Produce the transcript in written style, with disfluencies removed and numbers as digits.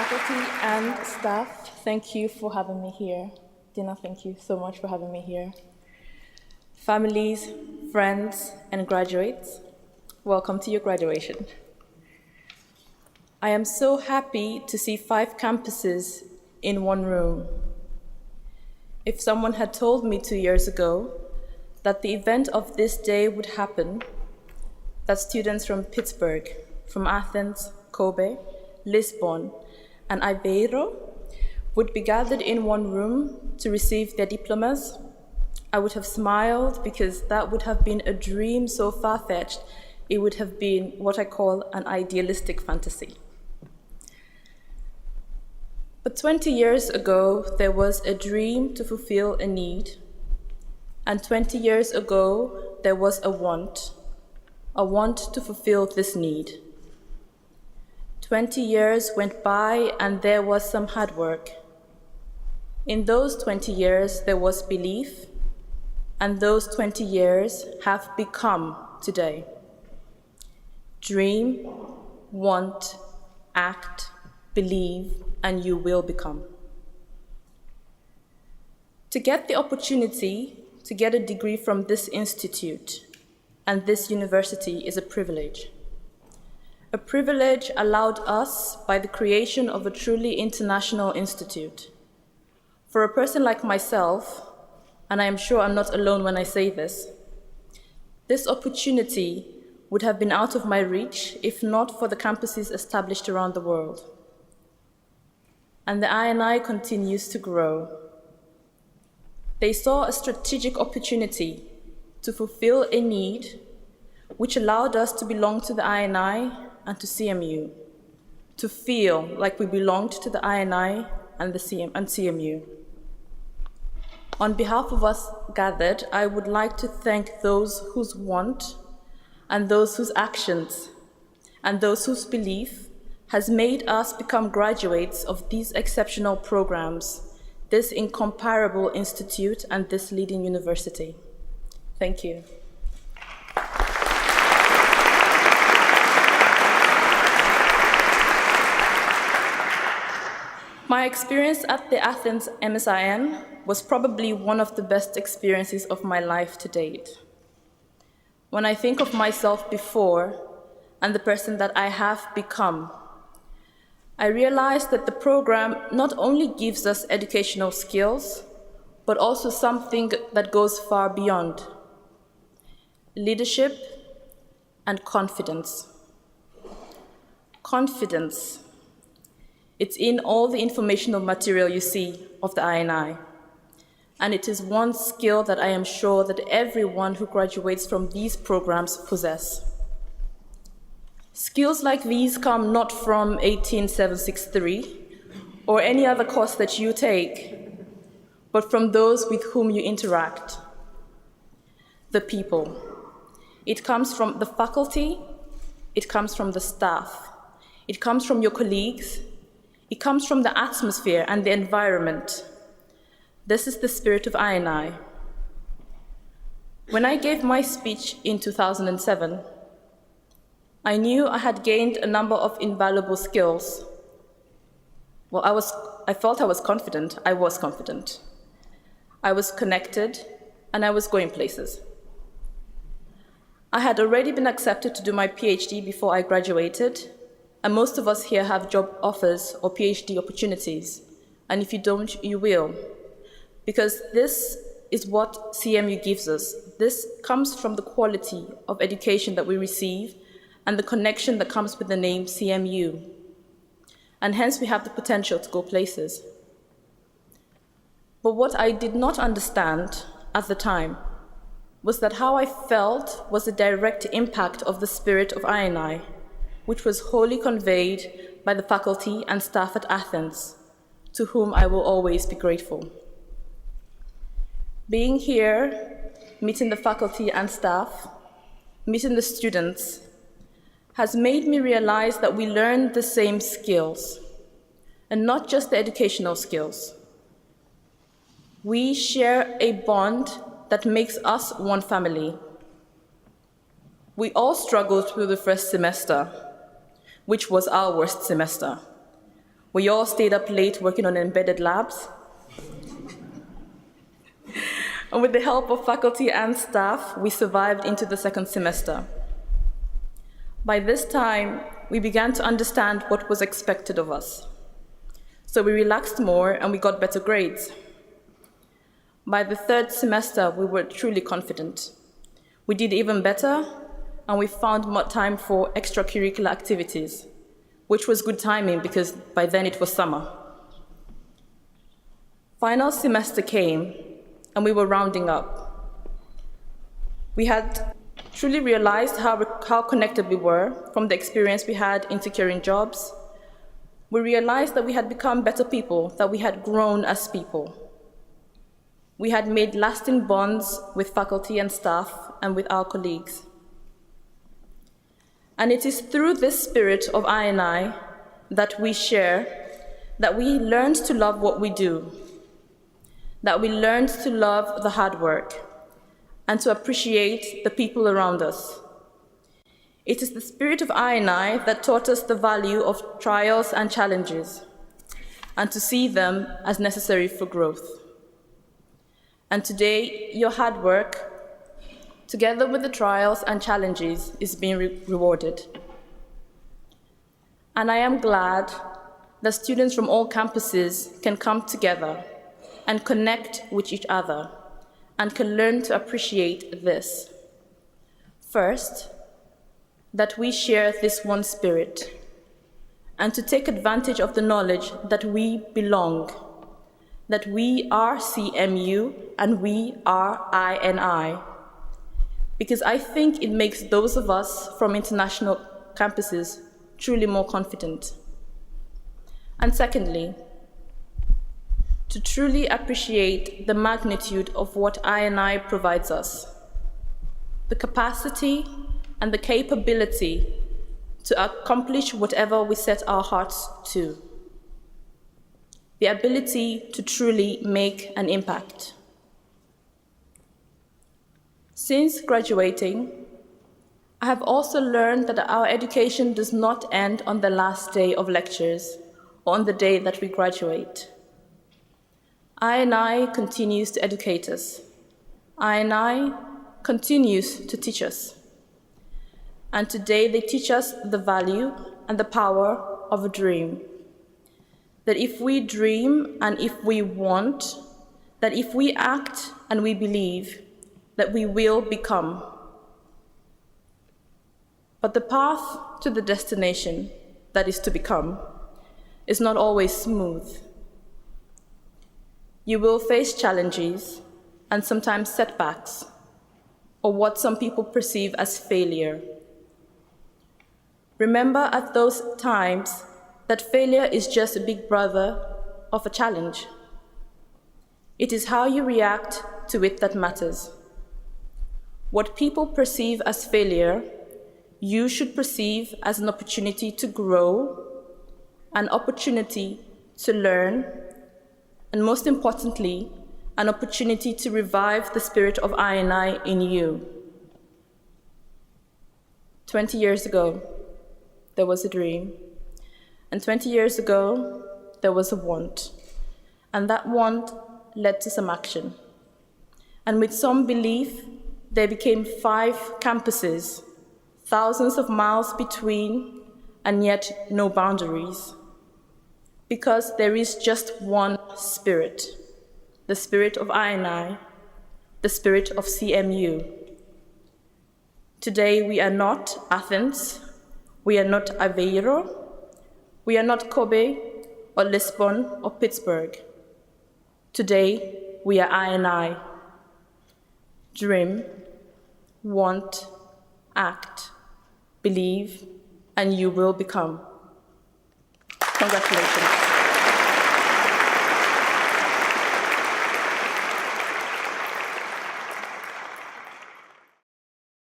Faculty and staff, thank you for having me here. Dina, thank you so much for having me here. Families, friends, and graduates, welcome to your graduation. I am so happy to see 5 campuses in one room. If someone had told me 2 years ago that the event of this day would happen, that students from Pittsburgh, from Athens, Kobe, Lisbon, and Ibeiro would be gathered in one room to receive their diplomas, I would have smiled because that would have been a dream so far-fetched, it would have been what I call an idealistic fantasy. But 20 years ago, there was a dream to fulfill a need, and 20 years ago, there was a want to fulfill this need. 20 years went by and there was some hard work. In those 20 years, there was belief, and those 20 years have become today. Dream, want, act, believe, and you will become. To get the opportunity to get a degree from this institute and this university is a privilege. A privilege allowed us by the creation of a truly international institute. For a person like myself, and I am sure I'm not alone when I say this opportunity would have been out of my reach if not for the campuses established around the world. And the I&I continues to grow. They saw a strategic opportunity to fulfill a need which allowed us to belong to the I&I and to CMU, to feel like we belonged to the I&I and CMU. On behalf of us gathered, I would like to thank those whose want and those whose actions and those whose belief has made us become graduates of these exceptional programs, this incomparable institute, and this leading university. Thank you. My experience at the Athens MSIN was probably one of the best experiences of my life to date. When I think of myself before and the person that I have become, I realized that the program not only gives us educational skills, but also something that goes far beyond: leadership and confidence. Confidence. It's in all the informational material you see of the I&I, and it is one skill that I am sure that everyone who graduates from these programs possess. Skills like these come not from 18763 or any other course that you take, but from those with whom you interact, the people. It comes from the faculty, it comes from the staff, it comes from your colleagues, it comes from the atmosphere and the environment. This is the spirit of I&I. When I gave my speech in 2007, I knew I had gained a number of invaluable skills. Well, I felt I was confident. I was confident. I was connected, and I was going places. I had already been accepted to do my Ph.D. before I graduated, and most of us here have job offers or Ph.D. opportunities, and if you don't, you will, because this is what CMU gives us. This comes from the quality of education that we receive and the connection that comes with the name CMU, and hence we have the potential to go places. But what I did not understand at the time was that how I felt was a direct impact of the spirit of I&I, which was wholly conveyed by the faculty and staff at Athens, to whom I will always be grateful. Being here, meeting the faculty and staff, meeting the students, has made me realize that we learn the same skills, and not just the educational skills. We share a bond that makes us one family. We all struggled through the first semester, which was our worst semester. We all stayed up late working on embedded labs. And with the help of faculty and staff, we survived into the second semester. By this time, we began to understand what was expected of us. So we relaxed more and we got better grades. By the third semester, we were truly confident. We did even better, and we found more time for extracurricular activities, which was good timing because by then it was summer. Final semester came, and we were rounding up. We had truly realized how connected we were from the experience we had in securing jobs. We realized that we had become better people, that we had grown as people. We had made lasting bonds with faculty and staff and with our colleagues. And it is through this spirit of I&I that we share, that we learned to love what we do, that we learned to love the hard work and to appreciate the people around us. It is the spirit of I&I that taught us the value of trials and challenges and to see them as necessary for growth. And today, your hard work, together with the trials and challenges, is being rewarded. And I am glad that students from all campuses can come together and connect with each other and can learn to appreciate this. First, that we share this one spirit and to take advantage of the knowledge that we belong, that we are CMU and we are I&I. Because I think it makes those of us from international campuses truly more confident. And secondly, to truly appreciate the magnitude of what I&I provides us, the capacity and the capability to accomplish whatever we set our hearts to, the ability to truly make an impact. Since graduating, I have also learned that our education does not end on the last day of lectures or on the day that we graduate. I&I continues to educate us. I&I continues to teach us. And today they teach us the value and the power of a dream. That if we dream and if we want, that if we act and we believe, that we will become. But the path to the destination, that is to become, is not always smooth. You will face challenges and sometimes setbacks, or what some people perceive as failure. Remember at those times that failure is just a big brother of a challenge. It is how you react to it that matters. What people perceive as failure, you should perceive as an opportunity to grow, an opportunity to learn, and most importantly, an opportunity to revive the spirit of I&I in you. 20 years ago, there was a dream. And 20 years ago, there was a want. And that want led to some action. And with some belief, there became 5 campuses, thousands of miles between, and yet no boundaries. Because there is just one spirit, the spirit of I&I, the spirit of CMU. Today, we are not Athens, we are not Aveiro, we are not Kobe or Lisbon or Pittsburgh. Today, we are I&I. Dream, want, act, believe, and you will become. Congratulations.